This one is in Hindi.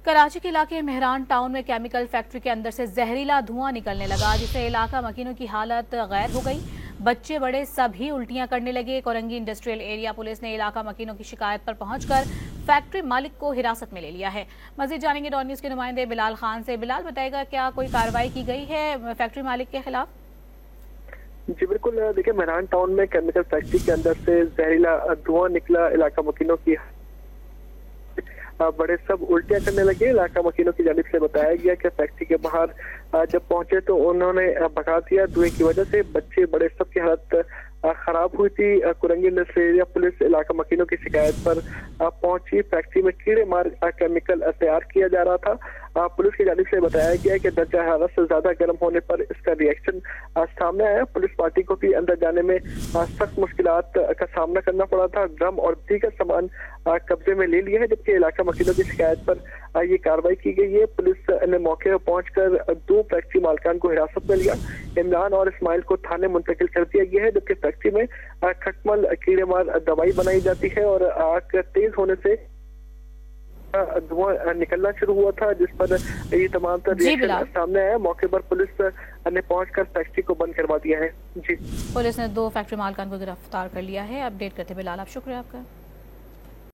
कराची के इलाके मेहरान टाउन में केमिकल फैक्ट्री के अंदर से जहरीला धुआं निकलने लगा, जिससे इलाका मकीनों की हालत गैर हो गई। बच्चे बड़े सभी उल्टियां करने लगे। कोरंगी इंडस्ट्रियल एरिया पुलिस ने इलाका मकीनों की शिकायत पर पहुंचकर फैक्ट्री मालिक को हिरासत में ले लिया है। मजीद जानेंगे डॉन न्यूज के नुमाइंदे बिलाल खान से। बिलाल, बताएगा क्या कोई कार्रवाई की गई है फैक्ट्री मालिक के खिलाफ? जी बिल्कुल, देखिए मेहरान टाउन में केमिकल फैक्ट्री के अंदर से जहरीला धुआं निकला। इलाका मकीनों की बड़े सब उल्टियां करने लगे। इलाका मकीनों की जानिब से बताया गया कि फैक्ट्री के बाहर जब पहुंचे तो उन्होंने भगा दिया। धुएं की वजह से बच्चे बड़े सब की हालत खराब हुई थी। कोरंगी इंडस्ट्रियल एरिया पुलिस इलाका मकीनों की शिकायत पर पहुंची। फैक्ट्री में कीड़े मार केमिकल तैयार किया जा रहा था। पुलिस की जानिब से बताया गया कि दर्जा हरारत से ज्यादा गर्म होने पर इसका रिएक्शन सामने आया। पुलिस पार्टी को भी अंदर जाने में सख्त मुश्किलात का सामना करना पड़ा था। ड्रम और दीगर सामान कब्जे में ले लिया है, जबकि इलाका मकीनों की शिकायत पर ये कार्रवाई की गई है। पुलिस ने मौके पर पहुंचकर 2 फैक्ट्री मालकान को हिरासत में लिया। इमरान और इस्माइल को थाने मुंतकिल कर दिया गया है, जबकि फैक्ट्री में खटमल कीड़े मार दवाई बनाई जाती है और आग तेज होने से धुआं निकलना शुरू हुआ था, जिस पर ये तमाम रिएक्शन सामने आया। मौके पर पुलिस ने पहुंचकर फैक्ट्री को बंद करवा दिया है। जी, पुलिस ने 2 फैक्ट्री मालकान को गिरफ्तार कर लिया है। अपडेट करते बिलाल, आप शुक्रिया आपका।